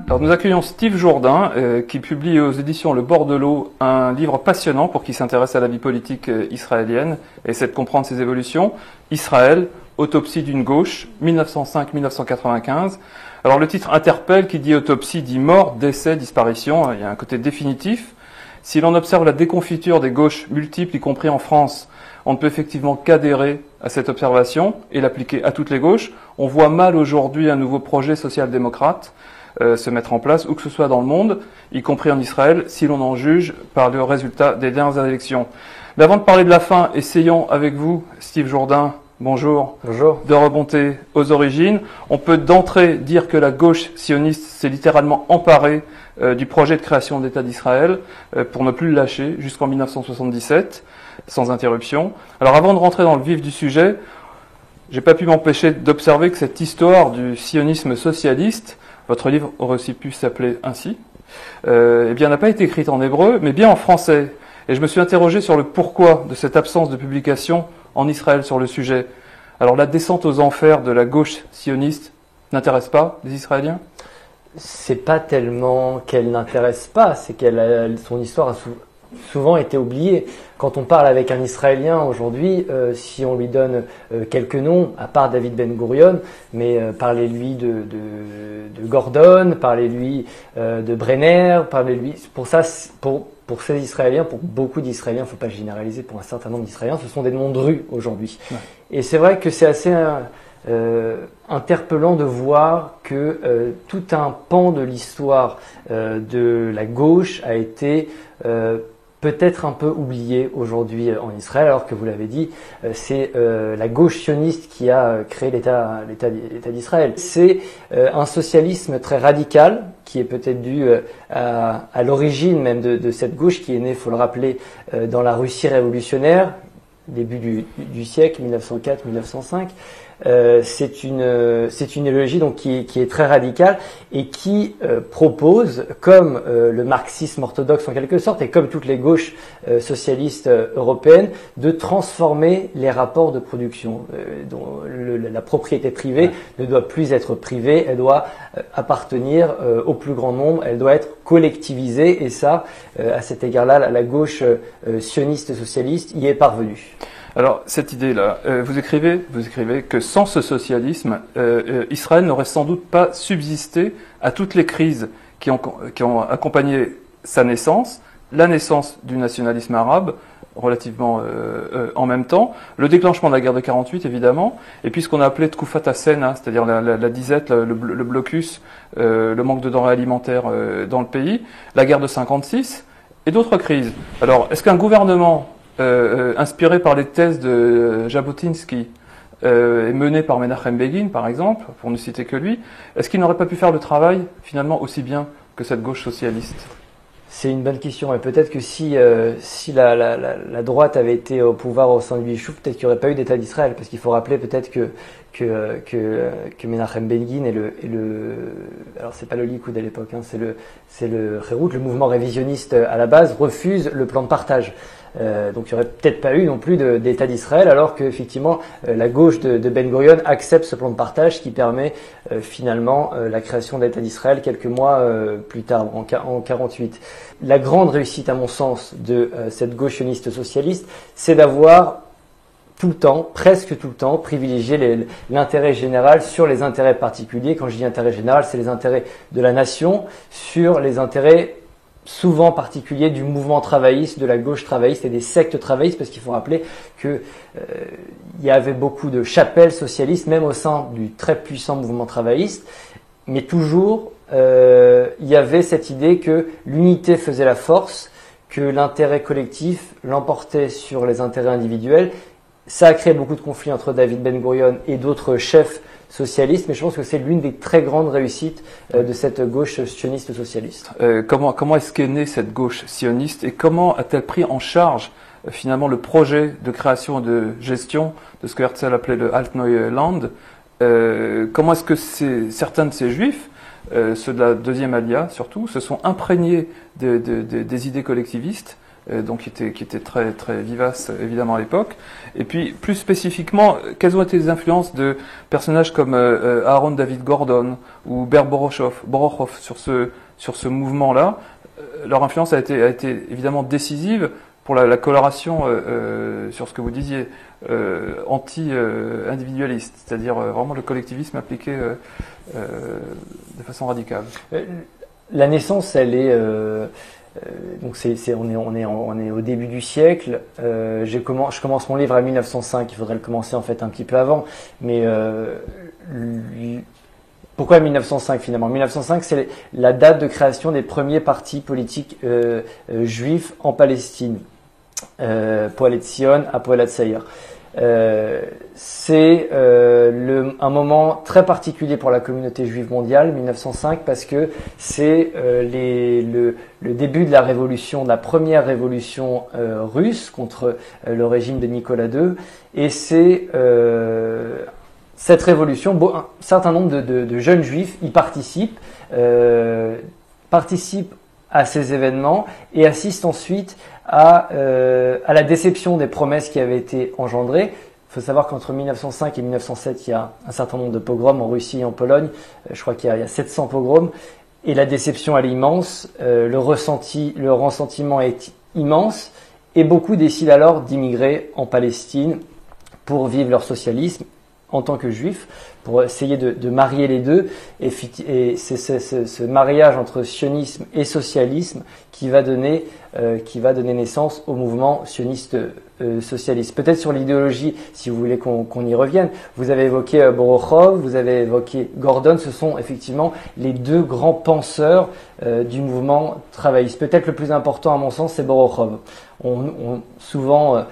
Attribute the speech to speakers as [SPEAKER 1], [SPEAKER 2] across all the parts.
[SPEAKER 1] Alors nous accueillons Steve Jourdain qui publie aux éditions Le Bord de l'eau un livre passionnant pour qui s'intéresse à la vie politique israélienne et essaie de comprendre ses évolutions. Israël, autopsie d'une gauche, 1905-1995. Alors le titre interpelle, qui dit autopsie dit mort, décès, disparition, il y a un côté définitif. Si l'on observe la déconfiture des gauches multiples, y compris en France, on ne peut effectivement qu'adhérer à cette observation et l'appliquer à toutes les gauches. On voit mal aujourd'hui un nouveau projet social-démocrate se mettre en place, où que ce soit dans le monde, y compris en Israël, si l'on en juge par le résultat des dernières élections. Mais avant de parler de la fin, essayons avec vous, Steve Jourdain, bonjour,
[SPEAKER 2] bonjour,
[SPEAKER 1] de remonter aux origines. On peut d'entrée dire que la gauche sioniste s'est littéralement emparée du projet de création d'État d'Israël pour ne plus le lâcher jusqu'en 1977, sans interruption. Alors avant de rentrer dans le vif du sujet, j'ai pas pu m'empêcher d'observer que cette histoire du sionisme socialiste, votre livre aurait aussi pu s'appeler ainsi, eh bien n'a pas été écrite en hébreu, mais bien en français. Et je me suis interrogé sur le pourquoi de cette absence de publication en Israël sur le sujet. Alors la descente aux enfers de la gauche sioniste n'intéresse pas les Israéliens ?
[SPEAKER 2] C'est pas tellement qu'elle n'intéresse pas, c'est son histoire a souvent été oubliée. Quand on parle avec un Israélien aujourd'hui, si on lui donne quelques noms, à part David Ben Gurion, mais parlez-lui de Gordon, parlez-lui de Brenner, parlez-lui. Pour ça, pour ces Israéliens, pour beaucoup d'Israéliens, il ne faut pas généraliser, pour un certain nombre d'Israéliens, ce sont des noms de rue aujourd'hui. Ouais. Et c'est vrai que c'est assez interpellant de voir que tout un pan de l'histoire de la gauche a été peut-être un peu oublié aujourd'hui en Israël, alors que vous l'avez dit, c'est la gauche sioniste qui a créé l'État d'Israël. C'est un socialisme très radical qui est peut-être dû à l'origine même de cette gauche qui est née, il faut le rappeler, dans la Russie révolutionnaire, début du siècle, 1904-1905. C'est une idéologie donc qui est très radicale et qui propose, comme le marxisme orthodoxe en quelque sorte et comme toutes les gauches socialistes européennes, de transformer les rapports de production. Dont la propriété privée ne doit plus être privée, elle doit appartenir au plus grand nombre, elle doit être collectivisée et ça, à cet égard-là, la gauche sioniste socialiste y est parvenue.
[SPEAKER 1] Alors, cette idée-là, vous écrivez que sans ce socialisme, Israël n'aurait sans doute pas subsisté à toutes les crises qui ont accompagné sa naissance, la naissance du nationalisme arabe, relativement en même temps, le déclenchement de la guerre de 48 évidemment, et puis ce qu'on a appelé Tkufat Hasena, c'est-à-dire la disette, le blocus, le manque de denrées alimentaires dans le pays, la guerre de 56 et d'autres crises. Alors, est-ce qu'un gouvernement inspiré par les thèses de Jabotinsky et mené par Menachem Begin, par exemple, pour ne citer que lui, est-ce qu'il n'aurait pas pu faire le travail, finalement, aussi bien que cette gauche socialiste ?
[SPEAKER 2] C'est une bonne question. Et peut-être que si la droite avait été au pouvoir au sein de Yishuv, peut-être qu'il n'y aurait pas eu d'État d'Israël. Parce qu'il faut rappeler peut-être que Menachem Begin alors c'est pas le Likoud à l'époque, hein, c'est le Herut, le mouvement révisionniste à la base, refuse le plan de partage. Donc il n'y aurait peut-être pas eu non plus d'État d'Israël, alors qu'effectivement la gauche de Ben Gurion accepte ce plan de partage qui permet finalement la création d'État d'Israël quelques mois plus tard, en 1948. La grande réussite à mon sens de cette gauche sioniste socialiste, c'est d'avoir tout le temps, presque tout le temps, privilégier l'intérêt général sur les intérêts particuliers. Quand je dis intérêt général, c'est les intérêts de la nation sur les intérêts souvent particuliers du mouvement travailliste, de la gauche travailliste et des sectes travaillistes, parce qu'il faut rappeler que il y avait beaucoup de chapelles socialistes, même au sein du très puissant mouvement travailliste, mais toujours il y avait cette idée que l'unité faisait la force, que l'intérêt collectif l'emportait sur les intérêts individuels. Ça a créé beaucoup de conflits entre David Ben Gurion et d'autres chefs socialistes, mais je pense que c'est l'une des très grandes réussites de cette gauche sioniste socialiste.
[SPEAKER 1] Comment est-ce qu'est née cette gauche sioniste et comment a-t-elle pris en charge finalement le projet de création et de gestion de ce que Herzl appelait le Altneue Land? Comment est-ce que certains de ces juifs, ceux de la deuxième alia surtout, se sont imprégnés des idées collectivistes donc qui était très très vivace évidemment à l'époque. Et puis plus spécifiquement, quelles ont été les influences de personnages comme Aaron David Gordon ou Ber Borochow sur ce mouvement-là? Leur influence a été évidemment décisive pour la coloration sur ce que vous disiez, anti-individualiste, c'est-à-dire vraiment le collectivisme appliqué de façon radicale.
[SPEAKER 2] La naissance, elle est donc on est au début du siècle. Je commence mon livre à 1905. Il faudrait le commencer en fait un petit peu avant, mais pourquoi 1905 finalement? 1905, c'est la date de création des premiers partis politiques juifs en Palestine. Poalet Zion à Poalet Tzaïr. C'est un moment très particulier pour la communauté juive mondiale, 1905, parce que c'est le début de la révolution, de la première révolution russe contre le régime de Nicolas II, et c'est cette révolution, un certain nombre de jeunes juifs y participent à ces événements et assistent ensuite à la déception des promesses qui avaient été engendrées. Il faut savoir qu'entre 1905 et 1907, il y a un certain nombre de pogroms en Russie et en Pologne. Je crois qu'il y a 700 pogroms. Et la déception, elle est immense. Le ressentiment est immense. Et beaucoup décident alors d'immigrer en Palestine pour vivre leur socialisme en tant que juifs, pour essayer de marier les deux. Et c'est ce mariage entre sionisme et socialisme qui va donner naissance au mouvement sioniste socialiste. Peut-être sur l'idéologie, si vous voulez qu'on y revienne. Vous avez évoqué Borochow, vous avez évoqué Gordon. Ce sont effectivement les deux grands penseurs du mouvement travailliste. Peut-être le plus important à mon sens, c'est Borochow. Souvent,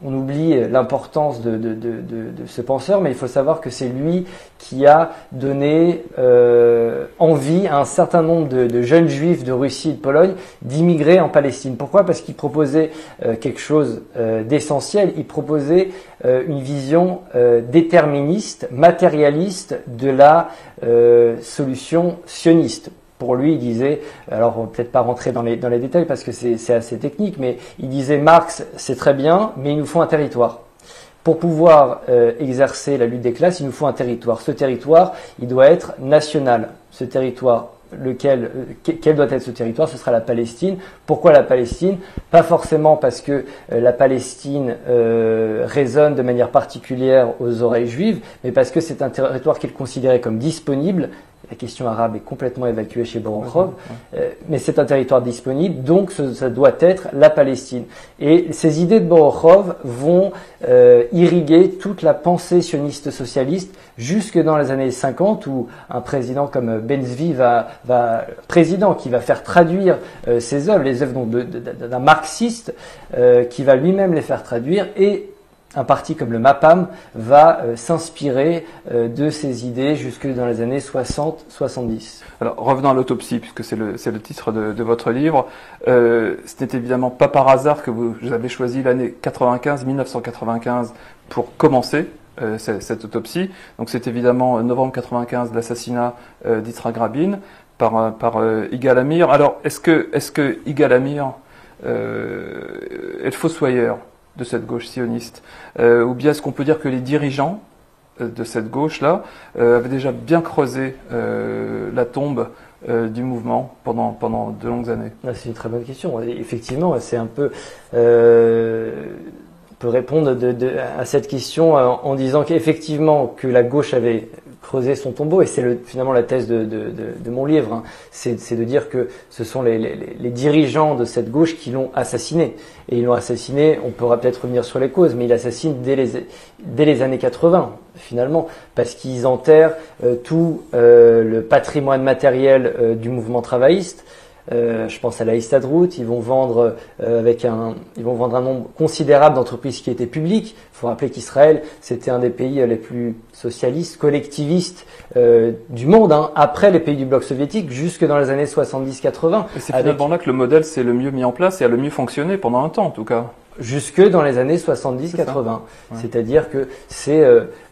[SPEAKER 2] on oublie l'importance de ce penseur, mais il faut savoir que c'est lui qui a donné envie à un certain nombre de jeunes juifs de Russie et de Pologne d'immigrer en Palestine. Pourquoi? Parce qu'il proposait quelque chose d'essentiel. Il proposait une vision déterministe, matérialiste de la solution sioniste. Pour lui, il disait, alors on va peut-être pas rentrer dans les détails parce que c'est assez technique, mais il disait Marx, c'est très bien, mais il nous faut un territoire. Pour pouvoir exercer la lutte des classes, il nous faut un territoire. Ce territoire, il doit être national. Ce territoire, quel doit être ce territoire? Ce sera la Palestine. Pourquoi la Palestine? Pas forcément parce que la Palestine résonne de manière particulière aux oreilles juives, mais parce que c'est un territoire qu'il considérait comme disponible. La question arabe est complètement évacuée chez Borochow, mais c'est un territoire disponible, donc ça doit être la Palestine. Et ces idées de Borochow vont irriguer toute la pensée sioniste socialiste jusque dans les années 50, où un président comme Ben-Zvi qui va faire traduire ses œuvres, les œuvres d'un marxiste, qui va lui-même les faire traduire, et un parti comme le MAPAM va s'inspirer de ces idées jusque dans les années 60-70.
[SPEAKER 1] Alors revenons à l'autopsie, puisque c'est le titre de votre livre. Ce n'est évidemment pas par hasard que vous avez choisi l'année 1995 pour commencer cette autopsie. Donc c'est évidemment novembre 95, l'assassinat d'Yitzhak Rabin par Yigal Amir. Alors est-ce que Yigal Amir est le fossoyeur de cette gauche sioniste, ou bien est-ce qu'on peut dire que les dirigeants de cette gauche-là avaient déjà bien creusé la tombe du mouvement pendant de longues années?
[SPEAKER 2] C'est une très bonne question. Effectivement, c'est un peu... on peut répondre à cette question en disant qu'effectivement que la gauche avait creuser son tombeau, et c'est finalement la thèse de mon livre, hein. C'est de dire que ce sont les dirigeants de cette gauche qui l'ont assassiné. Et ils l'ont assassiné, on pourra peut-être revenir sur les causes, mais ils l'assassinent dès les années 80, finalement, parce qu'ils enterrent tout le patrimoine matériel du mouvement travailliste. Je pense à la Histadrout, ils vont vendre un nombre considérable d'entreprises qui étaient publiques. Il faut rappeler qu'Israël, c'était un des pays les plus socialistes, collectivistes du monde, hein, après les pays du bloc soviétique, jusque dans les années 70-80.
[SPEAKER 1] Et c'est finalement là que le modèle s'est le mieux mis en place et a le mieux fonctionné pendant un temps, en tout cas.
[SPEAKER 2] Jusque dans les années 70-80. Ouais. C'est-à-dire que c'est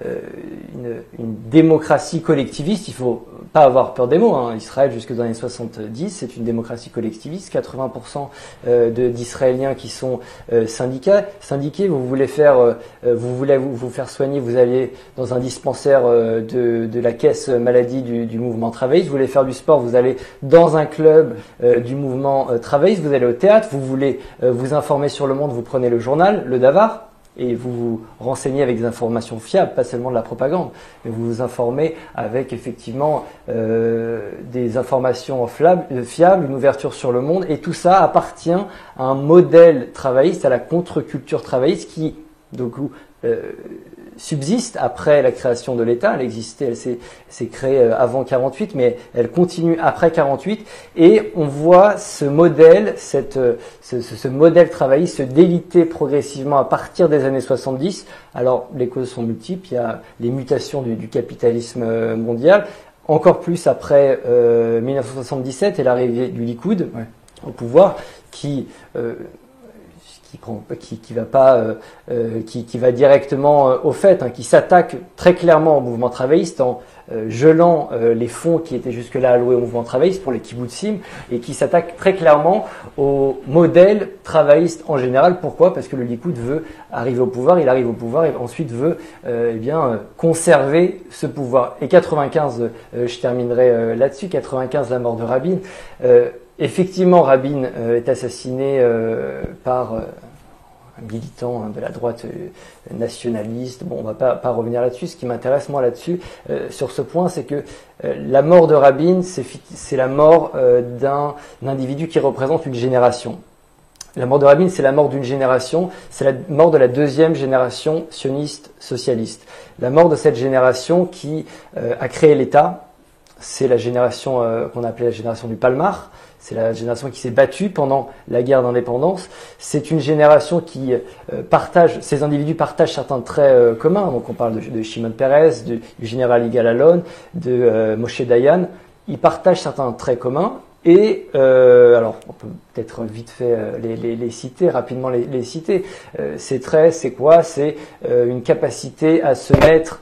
[SPEAKER 2] une démocratie collectiviste. Il faut pas avoir peur des mots, hein. Israël, jusque dans les années 70, c'est une démocratie collectiviste. 80% d'Israéliens qui sont syndiqués. Vous voulez vous faire soigner, vous allez dans un dispensaire de la caisse maladie du mouvement travailliste. Vous voulez faire du sport, vous allez dans un club du mouvement travailliste. Vous allez au théâtre. Vous voulez vous informer sur le monde, vous prenez le journal, le Davar. Et vous vous renseignez avec des informations fiables, pas seulement de la propagande, mais vous vous informez avec effectivement des informations fiables, une ouverture sur le monde, et tout ça appartient à un modèle travailliste, à la contre-culture travailliste qui, donc, subsiste après la création de l'État. Elle existait, elle s'est créée avant 48, mais elle continue après 48. Et on voit ce modèle, ce modèle travailliste se déliter progressivement à partir des années 70. Alors, les causes sont multiples. Il y a les mutations du capitalisme mondial. Encore plus après 1977 et l'arrivée du Likoud au pouvoir, qui va directement au fait, hein, qui s'attaque très clairement au mouvement travailliste en gelant les fonds qui étaient jusque-là alloués au mouvement travailliste pour les kibbutzim, et qui s'attaque très clairement au modèle travailliste en général. Pourquoi ? Parce que le Likoud veut arriver au pouvoir, il arrive au pouvoir et ensuite veut conserver ce pouvoir. Et 95, je terminerai là-dessus, 95, la mort de Rabin. Effectivement, Rabin est assassiné par un militant de la droite nationaliste. Bon, on va pas revenir là-dessus. Ce qui m'intéresse, moi, là-dessus, sur ce point, c'est que la mort de Rabin, c'est la mort d'un individu qui représente une génération. La mort de Rabin, c'est la mort d'une génération, c'est la mort de la deuxième génération sioniste socialiste. La mort de cette génération qui a créé l'État, c'est la génération qu'on appelait la génération du Palmar. C'est la génération qui s'est battue pendant la guerre d'indépendance. C'est une génération qui ces individus partagent certains traits communs. Donc on parle de Shimon Peres, du général Yigal Allon, de Moshe Dayan. Ils partagent certains traits communs. Et alors on peut peut-être vite fait les citer, rapidement les citer. Ces traits, c'est quoi ? C'est une capacité à se mettre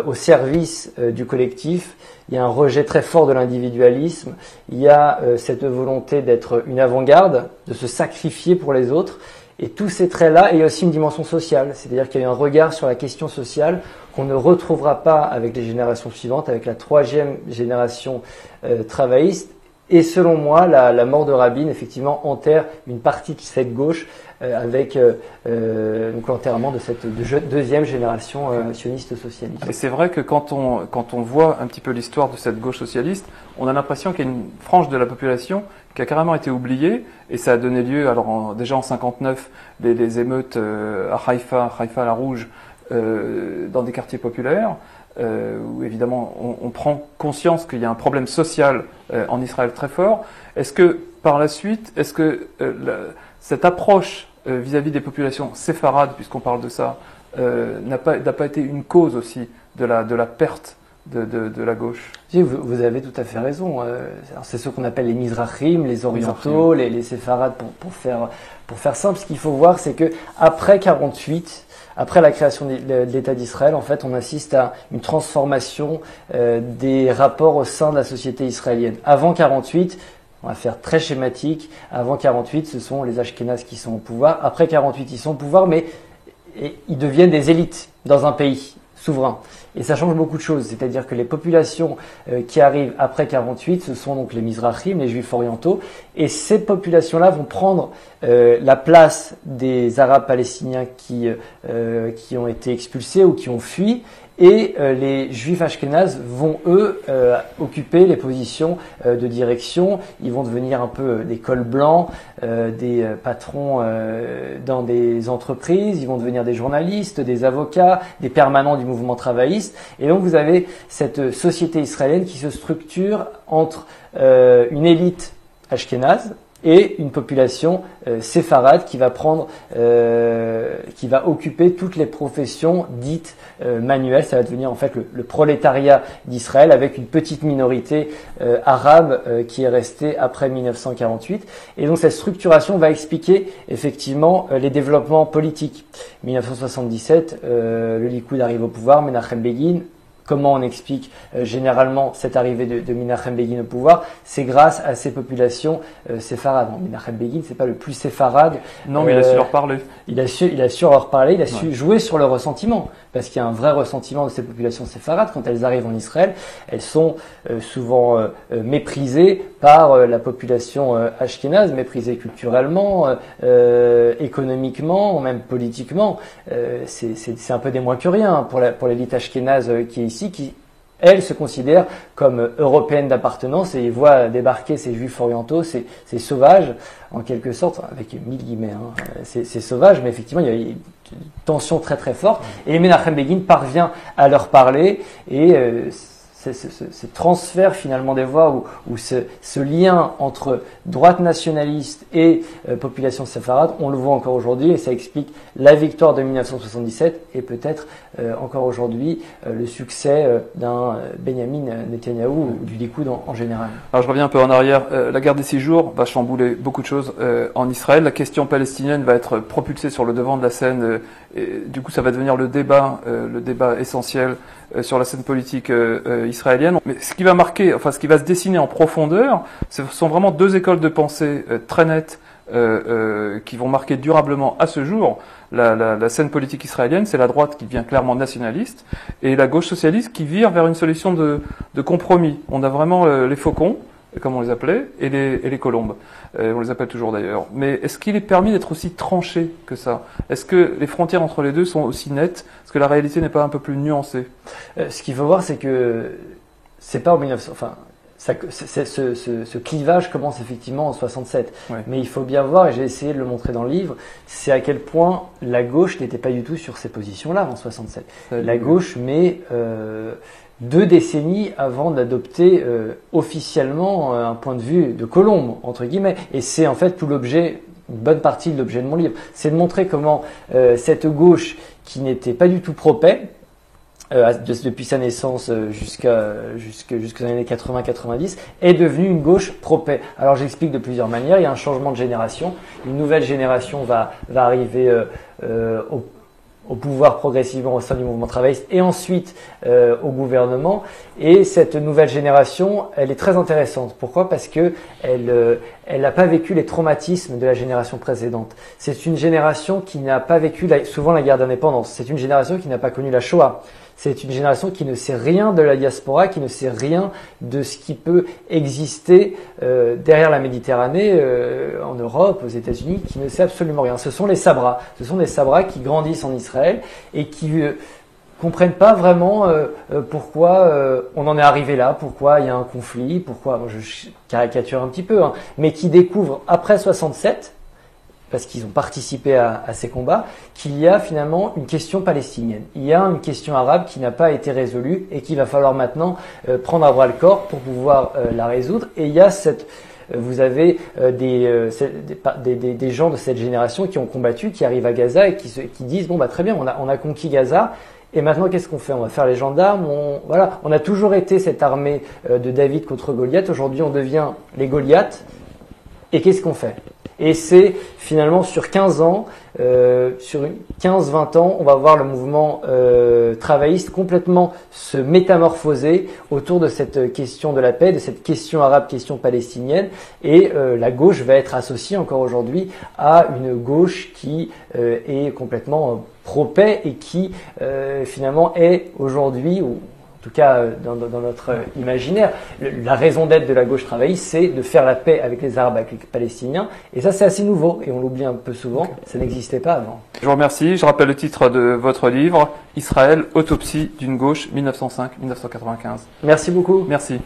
[SPEAKER 2] au service du collectif. Il y a un rejet très fort de l'individualisme, il y a cette volonté d'être une avant-garde, de se sacrifier pour les autres, et tous ces traits-là, et il y a aussi une dimension sociale, c'est-à-dire qu'il y a eu un regard sur la question sociale qu'on ne retrouvera pas avec les générations suivantes, avec la troisième génération travailliste. Et selon moi, la mort de Rabin, effectivement, enterre une partie de cette gauche avec donc l'enterrement de cette deuxième génération sioniste socialiste.
[SPEAKER 1] Et c'est vrai que quand on voit un petit peu l'histoire de cette gauche socialiste, on a l'impression qu'il y a une frange de la population qui a carrément été oubliée, et ça a donné lieu, alors déjà en 59, les émeutes à Haïfa la Rouge, dans des quartiers populaires, où évidemment on prend conscience qu'il y a un problème social en Israël très fort. Est-ce que par la suite, cette approche vis-à-vis des populations séfarades, puisqu'on parle de ça, n'a pas été une cause aussi de la perte de la gauche?
[SPEAKER 2] Oui, vous avez tout à fait raison. C'est ce qu'on appelle les Mizrahim, les orientaux, les séfarades, pour faire simple. Ce qu'il faut voir, c'est que après 48, après la création de l'État d'Israël, en fait, on assiste à une transformation des rapports au sein de la société israélienne. Avant 48, on va faire très schématique, avant 48, ce sont les Ashkénazes qui sont au pouvoir. Après 48, ils sont au pouvoir, mais ils deviennent des élites dans un pays souverain. Et ça change beaucoup de choses, c'est-à-dire que les populations qui arrivent après 48, ce sont donc les Mizrahim, les Juifs orientaux, et ces populations-là vont prendre la place des Arabes palestiniens qui ont été expulsés ou qui ont fui, et les Juifs ashkénazes vont, eux, occuper les positions de direction. Ils vont devenir un peu des cols blancs, des patrons dans des entreprises, ils vont devenir des journalistes, des avocats, des permanents du mouvement travailliste. Et donc vous avez cette société israélienne qui se structure entre une élite ashkénaze et une population séfarade qui va occuper toutes les professions dites manuelles. Ça va devenir en fait le prolétariat d'Israël, avec une petite minorité arabe qui est restée après 1948. Et donc cette structuration va expliquer effectivement les développements politiques. 1977, le Likoud arrive au pouvoir, Menachem Begin comment on explique généralement cette arrivée de Menachem Begin au pouvoir, c'est grâce à ces populations séfarades. Menachem Begin, c'est pas le plus séfarade.
[SPEAKER 1] Non, mais il a su leur parler.
[SPEAKER 2] Il a su leur parler, il a su jouer sur le ressentiment, parce qu'il y a un vrai ressentiment de ces populations séfarades. Quand elles arrivent en Israël, elles sont souvent méprisées par la population ashkénaze, méprisées culturellement, économiquement, même politiquement. C'est un peu des moins que rien pour l'élite ashkénaze qui est ici, qui elle se considère comme européenne d'appartenance et voit débarquer ces juifs orientaux, ces sauvages, en quelque sorte, avec 1000 guillemets, ces sauvages, mais effectivement il y a une tension très très forte, et Menachem Begin parvient à leur parler, et ce transfert finalement des voix ou ce lien entre droite nationaliste et population séfarade, on le voit encore aujourd'hui et ça explique la victoire de 1977 et peut-être encore aujourd'hui le succès d'un Benyamin Netanyahou ou du Likoud en général.
[SPEAKER 1] Alors je reviens un peu en arrière. La guerre des 6 jours va chambouler beaucoup de choses en Israël. La question palestinienne va être propulsée sur le devant de la scène. Et du coup, ça va devenir le débat essentiel sur la scène politique israélienne. Mais ce qui va marquer, enfin ce qui va se dessiner en profondeur, ce sont vraiment deux écoles de pensée très nettes qui vont marquer durablement à ce jour la scène politique israélienne. C'est la droite qui devient clairement nationaliste et la gauche socialiste qui vire vers une solution de compromis. On a vraiment les faucons, comme on les appelait, et les colombes. On les appelle toujours d'ailleurs. Mais est-ce qu'il est permis d'être aussi tranché que ça? Est-ce que les frontières entre les deux sont aussi nettes? Est-ce que la réalité n'est pas un peu plus nuancée?
[SPEAKER 2] Ce qu'il faut voir, c'est que c'est pas en 1900... Enfin, ce clivage commence effectivement en 67. Ouais. Mais il faut bien voir, et j'ai essayé de le montrer dans le livre, c'est à quel point la gauche n'était pas du tout sur ces positions-là en 67. La gauche met 2 décennies avant d'adopter officiellement un point de vue de Colombe, entre guillemets. Et c'est en fait tout l'objet, une bonne partie de l'objet de mon livre. C'est de montrer comment cette gauche qui n'était pas du tout pro-paix, depuis sa naissance jusqu'aux années 80-90, est devenue une gauche pro-paix. Alors j'explique de plusieurs manières. Il y a un changement de génération. Une nouvelle génération va arriver au pouvoir progressivement au sein du mouvement travailliste et ensuite au gouvernement. Et cette nouvelle génération, elle est très intéressante. Pourquoi? Parce que elle n'a pas vécu les traumatismes de la génération précédente. C'est une génération qui n'a pas vécu souvent la guerre d'indépendance. C'est une génération qui n'a pas connu la Shoah. C'est une génération qui ne sait rien de la diaspora, qui ne sait rien de ce qui peut exister derrière la Méditerranée, en Europe, aux États-Unis, qui ne sait absolument rien. Ce sont les Sabras. Ce sont des Sabras qui grandissent en Israël et qui comprennent pas vraiment pourquoi on en est arrivé là, pourquoi il y a un conflit, pourquoi, je caricature un petit peu, mais qui découvrent après 67, parce qu'ils ont participé à ces combats, qu'il y a finalement une question palestinienne. Il y a une question arabe qui n'a pas été résolue et qu'il va falloir maintenant prendre à bras le corps pour pouvoir la résoudre. Et il y a vous avez des gens de cette génération qui ont combattu, qui arrivent à Gaza et qui disent bon bah très bien, on a conquis Gaza. Et maintenant, qu'est-ce qu'on fait? On va faire les gendarmes. On a toujours été cette armée de David contre Goliath. Aujourd'hui, on devient les Goliaths. Et qu'est-ce qu'on fait? Et c'est finalement sur 15 ans, sur 15-20 ans, on va voir le mouvement travailliste complètement se métamorphoser autour de cette question de la paix, de cette question arabe, question palestinienne. Et la gauche va être associée encore aujourd'hui à une gauche qui est complètement pro-paix et qui finalement est aujourd'hui, ou en tout cas dans notre imaginaire, la raison d'être de la gauche travailliste, c'est de faire la paix avec les Arabes, avec les Palestiniens. Et ça, c'est assez nouveau et on l'oublie un peu souvent. Ça n'existait pas avant.
[SPEAKER 1] Je vous remercie. Je rappelle le titre de votre livre, Israël, autopsie d'une gauche 1905-1995.
[SPEAKER 2] Merci beaucoup.
[SPEAKER 1] Merci.